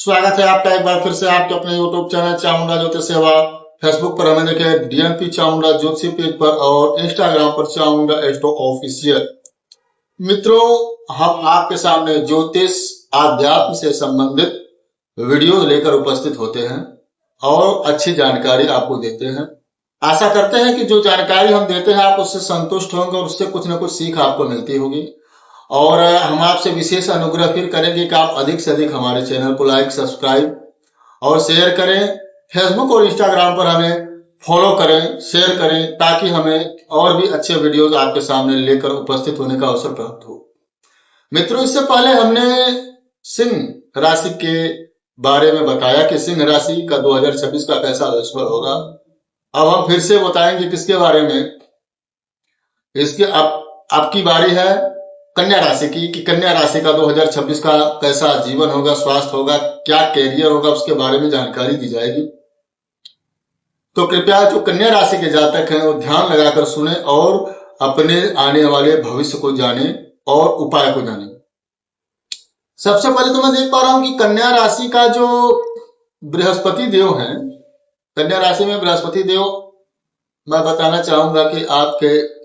स्वागत है आपका एक बार फिर से आपके अपने YouTube चैनल चामुंडा ज्योतिष सेवा। फेसबुक पर हमें देखे डीएनपी चामुंडा ज्योतिषी पेज पर और इंस्टाग्राम पर चामुंडा एस्ट्रो ऑफिशियल। मित्रों, हम आपके सामने ज्योतिष आध्यात्म से संबंधित वीडियो लेकर उपस्थित होते हैं और अच्छी जानकारी आपको देते हैं। आशा करते हैं कि जो जानकारी हम देते हैं आप उससे संतुष्ट होंगे और उससे कुछ न कुछ सीख आपको मिलती होगी। और हम आपसे विशेष अनुग्रह फिर करेंगे कि आप अधिक से अधिक हमारे चैनल को लाइक, सब्सक्राइब और शेयर करें। फेसबुक और इंस्टाग्राम पर हमें फॉलो करें, शेयर करें, ताकि हमें और भी अच्छे वीडियोस आपके सामने लेकर उपस्थित होने का अवसर प्राप्त हो। मित्रों, इससे पहले हमने सिंह राशि के बारे में बताया कि सिंह राशि का 2026 का कैसा वर्ष होगा। अब हम फिर से बताएंगे किसके बारे में। इसके आपकी बारी है कन्या राशि की, कि कन्या राशि का 2026 का कैसा जीवन होगा, स्वास्थ्य होगा, क्या कैरियर होगा, उसके बारे में जानकारी दी जाएगी। तो कृपया जो कन्या राशि के जातक हैं वो ध्यान लगाकर सुने और अपने आने वाले भविष्य को जाने और उपाय को जाने। सबसे पहले तो मैं देख पा रहा हूं कि कन्या राशि का जो बृहस्पति देव हैं, कन्या राशि में बृहस्पति देव मैं बताना चाहूंगा कि आपके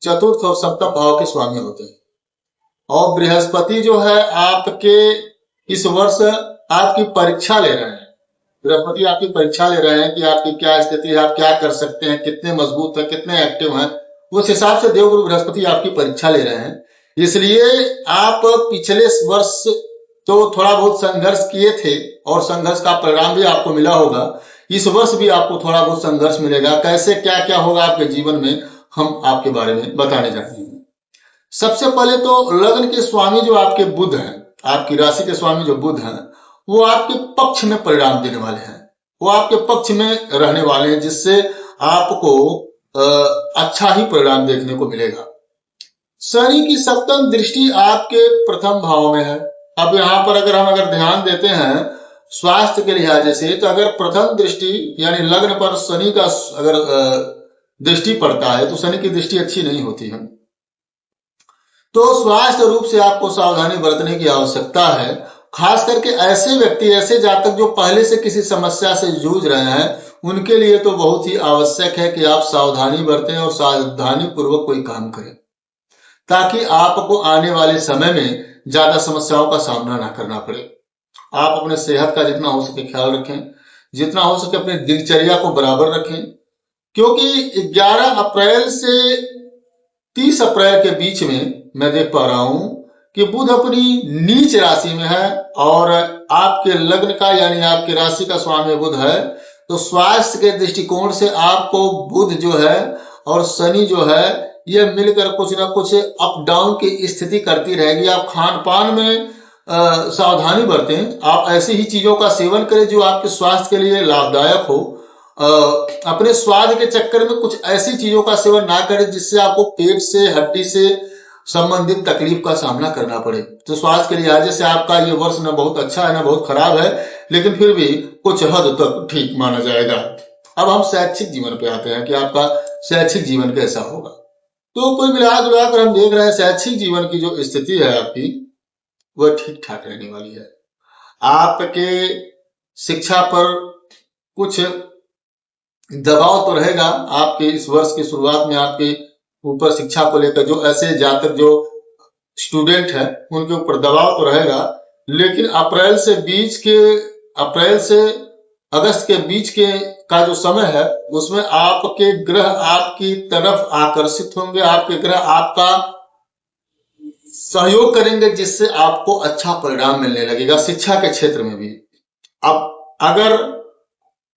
चतुर्थ और सप्तम भाव के स्वामी होते हैं। और बृहस्पति जो है आपके इस वर्ष आपकी परीक्षा ले रहे हैं। बृहस्पति आपकी परीक्षा ले रहे हैं कि आपकी क्या स्थिति है, आप क्या कर सकते हैं, कितने मजबूत है, कितने एक्टिव हैं। उस हिसाब से देवगुरु बृहस्पति आपकी परीक्षा ले रहे हैं। इसलिए आप पिछले वर्ष तो थोड़ा बहुत संघर्ष किए थे और संघर्ष का परिणाम भी आपको मिला होगा। इस वर्ष भी आपको थोड़ा बहुत संघर्ष मिलेगा। कैसे क्या क्या होगा आपके जीवन में, हम आपके बारे में बताने जा रहे हैं। सबसे पहले तो लग्न के स्वामी जो आपके बुध हैं, आपकी राशि के स्वामी जो बुध हैं, वो आपके पक्ष में परिणाम देने वाले हैं। वो आपके पक्ष में रहने वाले हैं, जिससे आपको अच्छा ही परिणाम देखने को मिलेगा। शनि की सप्तम दृष्टि आपके प्रथम भाव में है। अब यहाँ पर अगर ध्यान देते हैं स्वास्थ्य के लिहाज से, तो अगर प्रथम दृष्टि यानी लग्न पर शनि का अगर दृष्टि पड़ता है तो शनि की दृष्टि अच्छी नहीं होती है। तो स्वास्थ्य रूप से आपको सावधानी बरतने की आवश्यकता है। खास करके ऐसे व्यक्ति, ऐसे जातक जो पहले से किसी समस्या से जूझ रहे हैं, उनके लिए तो बहुत ही आवश्यक है कि आप सावधानी बरतें और सावधानी पूर्वक कोई काम करें, ताकि आपको आने वाले समय में ज्यादा समस्याओं का सामना ना करना पड़े। आप अपने सेहत का जितना हो सके ख्याल रखें, जितना हो सके अपनी दिनचर्या को बराबर रखें, क्योंकि 11 अप्रैल से 30 अप्रैल के बीच में मैं देख पा रहा हूं कि बुध अपनी नीच राशि में है और आपके लग्न का यानी आपकी राशि का स्वामी बुध है। तो स्वास्थ्य के दृष्टिकोण से आपको बुध जो है और शनि जो है ये मिलकर कुछ ना कुछ अप डाउन की स्थिति करती रहेगी। आप खान पान में सावधानी बरतें। आप ऐसी ही चीजों का सेवन करें जो आपके स्वास्थ्य के लिए लाभदायक हो। अपने स्वाद के चक्कर में कुछ ऐसी चीजों का सेवन ना करें जिससे आपको पेट से, हड्डी से संबंधित तकलीफ का सामना करना पड़े। तो स्वास्थ्य के लिहाज से आपका ये वर्ष ना बहुत अच्छा है ना बहुत खराब है, लेकिन फिर भी कुछ हद तक ठीक माना जाएगा। अब हम शैक्षिक जीवन पे आते हैं कि आपका शैक्षिक जीवन कैसा होगा। तो कुल मिलाकर हम देख रहे हैं शैक्षिक जीवन की जो स्थिति है आपकी, वह ठीक ठाक रहने वाली है। आपके शिक्षा पर कुछ दबाव तो रहेगा। आपके इस वर्ष की शुरुआत में आपके ऊपर शिक्षा को लेकर जो ऐसे जातक जो स्टूडेंट हैं उनके ऊपर दबाव तो रहेगा, लेकिन अप्रैल से अगस्त के बीच के का जो समय है उसमें आपके ग्रह आपकी तरफ आकर्षित होंगे। आपके ग्रह आपका सहयोग करेंगे, जिससे आपको अच्छा परिणाम मिलने लगेगा शिक्षा के क्षेत्र में भी। अब अगर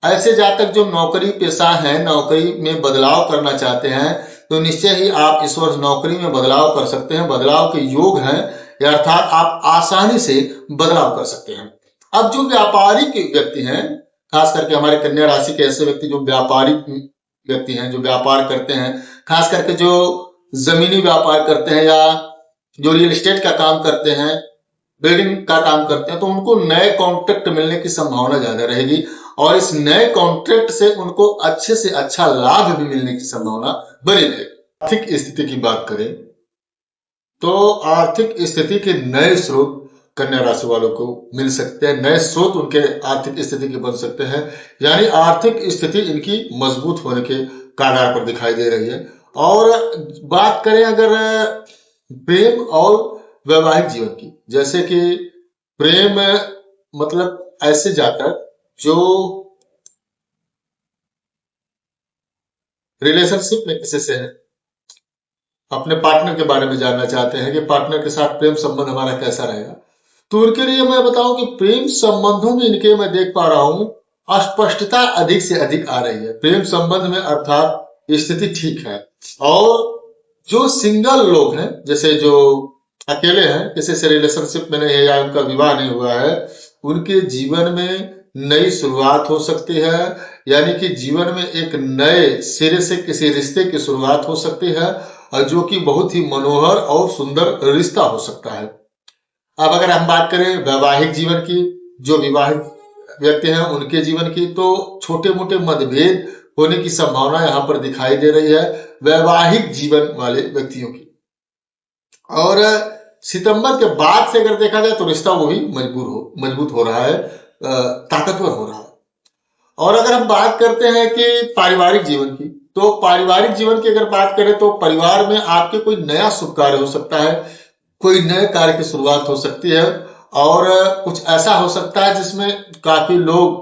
ऐसे जातक जो नौकरी पेशा हैं, नौकरी में बदलाव करना चाहते हैं, तो निश्चय ही आप इस वर्ष नौकरी में बदलाव कर सकते हैं। बदलाव के योग हैं, अर्थात आप आसानी से बदलाव कर सकते हैं। अब जो व्यापारिक व्यक्ति हैं, खास करके हमारे कन्या राशि के ऐसे व्यक्ति जो व्यापारिक व्यक्ति हैं, जो व्यापार करते हैं, खास करके जो जमीनी व्यापार करते हैं या जो रियल एस्टेट का काम करते हैं, बिल्डिंग का काम करते हैं, तो उनको नए कॉन्ट्रैक्ट मिलने की संभावना ज्यादा रहेगी और इस नए कॉन्ट्रैक्ट से उनको अच्छे से अच्छा लाभ भी मिलने की संभावना बनी रहेगी। आर्थिक स्थिति की बात करें तो आर्थिक स्थिति के नए स्रोत कन्या राशि वालों को मिल सकते हैं। नए स्रोत उनके आर्थिक स्थिति के बन सकते हैं, यानी आर्थिक स्थिति इनकी मजबूत होने के कगार पर दिखाई दे रही है। और बात करें अगर प्रेम और वैवाहिक जीवन की, जैसे कि प्रेम मतलब ऐसे जातक जो रिलेशनशिप में किसी से है, अपने पार्टनर के बारे में जानना चाहते हैं कि पार्टनर के साथ प्रेम संबंध हमारा कैसा रहेगा, तो उनके लिए मैं बताऊं कि प्रेम संबंधों में इनके मैं देख पा रहा हूं अस्पष्टता अधिक से अधिक आ रही है प्रेम संबंध में, अर्थात स्थिति ठीक है। और जो सिंगल लोग हैं, जैसे जो अकेले हैं, किसी से रिलेशनशिप में नहीं है या उनका विवाह नहीं हुआ है, उनके जीवन में नई शुरुआत हो सकती है, यानी कि जीवन में एक नए सिरे से किसी रिश्ते की शुरुआत हो सकती है, और जो कि बहुत ही मनोहर और सुंदर रिश्ता हो सकता है। अब अगर हम बात करें वैवाहिक जीवन की, जो विवाहित व्यक्ति हैं उनके जीवन की, तो छोटे मोटे मतभेद होने की संभावना यहाँ पर दिखाई दे रही है वैवाहिक जीवन वाले व्यक्तियों की। और सितंबर के बाद से अगर देखा जाए तो रिश्ता वो भी मजबूत हो रहा है, ताकतवर हो रहा है। और अगर हम बात करते हैं कि पारिवारिक जीवन की, तो पारिवारिक जीवन की अगर बात करें तो परिवार में आपके कोई नया शुभ कार्य हो सकता है, कोई नए कार्य की शुरुआत हो सकती है, और कुछ ऐसा हो सकता है जिसमें काफी लोग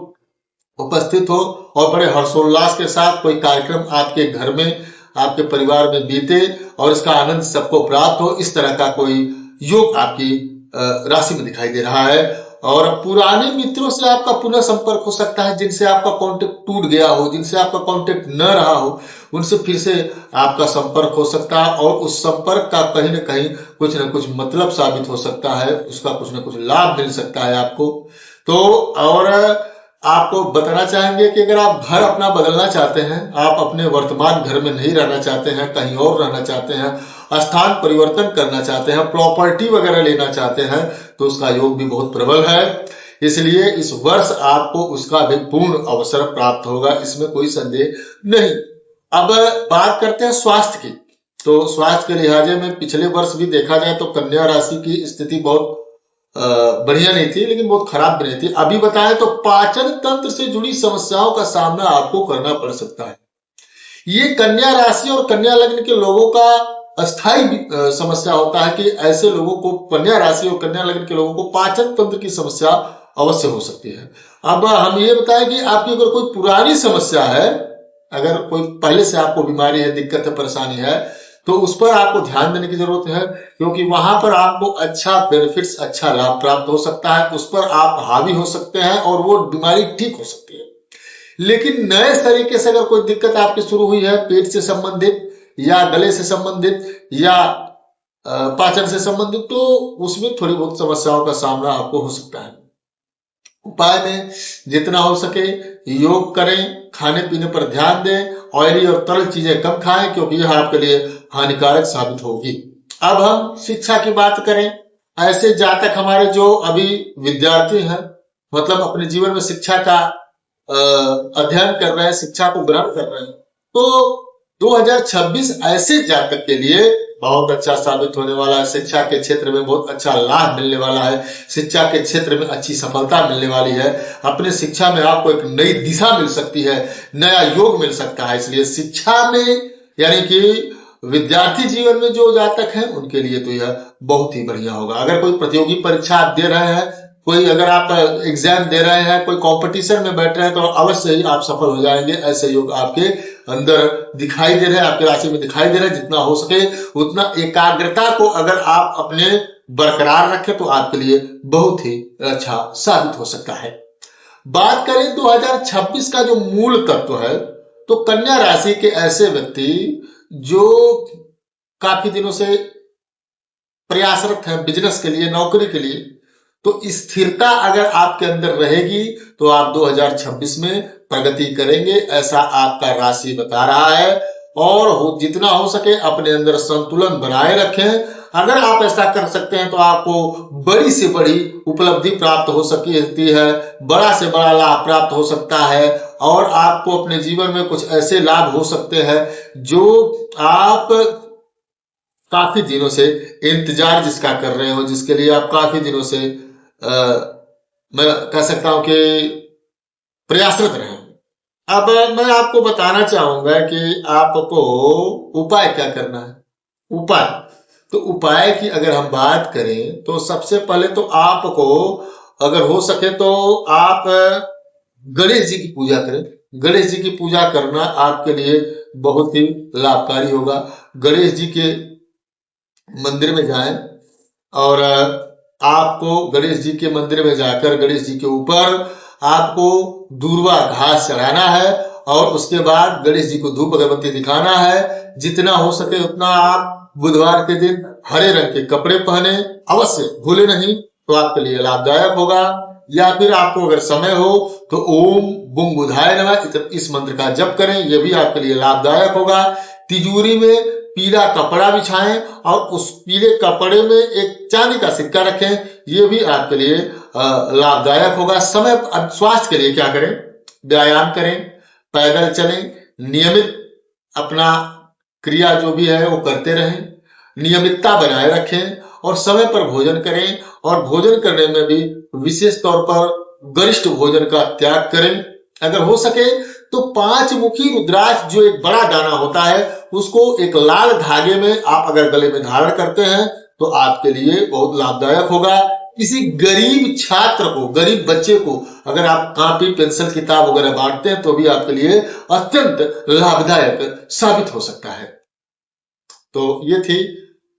उपस्थित हो और बड़े हर्षोल्लास के साथ कोई कार्यक्रम आपके घर में, आपके परिवार में बीते और इसका आनंद सबको प्राप्त हो। इस तरह का कोई योग आपकी राशि में दिखाई दे रहा है। और पुराने मित्रों से आपका पुनः संपर्क हो सकता है, जिनसे आपका कांटेक्ट टूट गया हो, जिनसे आपका कांटेक्ट न रहा हो, उनसे फिर से आपका संपर्क हो सकता है, और उस संपर्क का कहीं न कहीं कुछ न कुछ मतलब साबित हो सकता है, उसका कुछ न कुछ लाभ मिल सकता है आपको। तो और आपको बताना चाहेंगे कि अगर आप घर अपना बदलना चाहते हैं, आप अपने वर्तमान घर में नहीं रहना चाहते हैं, कहीं और रहना चाहते हैं, स्थान परिवर्तन करना चाहते हैं, प्रॉपर्टी वगैरह लेना चाहते हैं, तो उसका योग भी बहुत प्रबल है। इसलिए इस वर्ष आपको उसका भी पूर्ण अवसर प्राप्त होगा, इसमें कोई संदेह नहीं। अब बात करते हैं स्वास्थ्य की, तो स्वास्थ्य के लिहाजे में पिछले वर्ष भी देखा जाए तो कन्या राशि की स्थिति बहुत बढ़िया नहीं थी, लेकिन बहुत खराब भी नहीं थी। अभी बताएं तो पाचन तंत्र से जुड़ी समस्याओं का सामना आपको करना पड़ सकता है। ये कन्या राशि और कन्या लग्न के लोगों का अस्थायी समस्या होता है कि ऐसे लोगों को, कन्या राशि और कन्या लग्न के लोगों को पाचन तंत्र की समस्या अवश्य हो सकती है। अब हम ये बताएं कि आपकी अगर कोई पुरानी समस्या है, अगर कोई पहले से आपको बीमारी है, दिक्कत है, परेशानी है, तो उस पर आपको ध्यान देने की जरूरत है, क्योंकि वहां पर आपको अच्छा बेनिफिट्स, अच्छा लाभ प्राप्त हो सकता है, उस पर आप हावी हो सकते हैं और वो बीमारी ठीक हो सकती है। लेकिन नए तरीके से अगर कोई दिक्कत आपकी शुरू हुई है, पेट से संबंधित या गले से संबंधित या पाचन से संबंधित, तो उसमें थोड़ी बहुत समस्याओं का सामना आपको हो सकता है। उपाय में जितना हो सके योग करें, खाने पीने पर ध्यान दें, ऑयली और तरल चीजें कम खाएं, क्योंकि यह आपके लिए हानिकारक साबित होगी। अब हम शिक्षा की बात करें, ऐसे जातक हमारे जो अभी विद्यार्थी हैं, मतलब अपने जीवन में शिक्षा का अध्ययन कर रहे हैं, शिक्षा को ग्रहण कर रहे हैं, तो 2026 ऐसे जातक के लिए बहुत अच्छा साबित होने वाला है। शिक्षा के क्षेत्र में बहुत अच्छा लाभ मिलने वाला है, शिक्षा के क्षेत्र में अच्छी सफलता मिलने वाली है, अपने शिक्षा में आपको एक नई दिशा मिल सकती है, नया योग मिल सकता है। इसलिए शिक्षा में, यानी कि विद्यार्थी जीवन में जो जातक हैं उनके लिए तो यह बहुत ही बढ़िया होगा। अगर कोई प्रतियोगी परीक्षा आप दे रहे हैं, कोई अगर आप एग्जाम दे रहे हैं, कोई कंपटीशन में बैठ रहे हैं, तो अवश्य ही आप सफल हो जाएंगे। ऐसे योग आपके अंदर दिखाई दे रहे हैं, आपकी राशि में दिखाई दे रहे हैं। जितना हो सके उतना एकाग्रता को अगर आप अपने बरकरार रखें तो आपके लिए बहुत ही अच्छा साबित हो सकता है। बात करें 2026 का जो मूल तत्व है, तो कन्या राशि के ऐसे व्यक्ति जो काफी दिनों से प्रयासरत है बिजनेस के लिए, नौकरी के लिए, तो स्थिरता अगर आपके अंदर रहेगी तो आप 2026 में प्रगति करेंगे, ऐसा आपका राशि बता रहा है। और जितना हो सके अपने अंदर संतुलन बनाए रखें। अगर आप ऐसा कर सकते हैं तो आपको बड़ी से बड़ी उपलब्धि प्राप्त हो सकती है, बड़ा से बड़ा लाभ प्राप्त हो सकता है, और आपको अपने जीवन में कुछ ऐसे लाभ हो सकते हैं जो आप काफी दिनों से इंतजार जिसका कर रहे हो, जिसके लिए आप काफी दिनों से मैं कह सकता हूं कि प्रयासरत रहे। अब मैं आपको बताना चाहूंगा कि आपको उपाय क्या करना है। उपाय तो उपाय की अगर हम बात करें तो सबसे पहले तो आपको अगर हो सके तो आप गणेश जी की पूजा करें। गणेश जी की पूजा करना आपके लिए बहुत ही लाभकारी होगा। गणेश जी के मंदिर में जाएं और आपको गणेश जी के मंदिर में जाकर गणेश जी के ऊपर आपको दूर्वा घास चढ़ाना है और उसके बाद गणेश जी को धूप अगरबत्ती दिखाना है। जितना हो सके उतना आप बुधवार के दिन हरे रंग के कपड़े पहने, अवश्य भूले नहीं, तो आपके लिए लाभदायक होगा। या फिर आपको अगर समय हो तो ओम बुंग बुधाय नमः इस मंत्र का जप करें, यह भी आपके लिए लाभदायक होगा। तिजोरी में पीला कपड़ा बिछाएं और उस पीले कपड़े में एक चांदी का सिक्का रखें, यह भी आपके लिए लाभदायक होगा। समय स्वास्थ्य के लिए क्या करें, व्यायाम करें, पैदल चलें, नियमित अपना क्रिया जो भी है वो करते रहें, नियमितता बनाए रखें और समय पर भोजन करें। और भोजन करने में भी विशेष तौर पर गरिष्ठ भोजन का त्याग करें। अगर हो सके तो 5 मुखी रुद्राक्ष जो एक बड़ा दाना होता है उसको एक लाल धागे में आप अगर गले में धारण करते हैं तो आपके लिए बहुत लाभदायक होगा। किसी गरीब छात्र को, गरीब बच्चे को अगर आप कॉपी पेंसिल किताब वगैरह बांटते हैं तो भी आपके लिए अत्यंत लाभदायक साबित हो सकता है। तो ये थी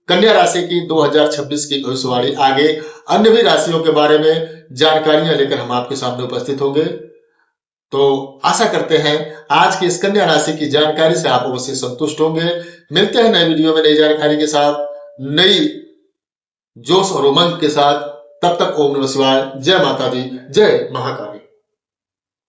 कन्या राशि की 2026 की भविष्यवाणी। आगे अन्य भी राशियों के बारे में जानकारियां लेकर हम आपके सामने उपस्थित होंगे। तो आशा करते हैं आज की इस कन्या राशि की जानकारी से आप अवश्य संतुष्ट होंगे। मिलते हैं नए वीडियो में नई जानकारी के साथ, नई जोश और उमंग के साथ। तब तक ओम नमः शिवाय, जय माता दी, जय महाकाली।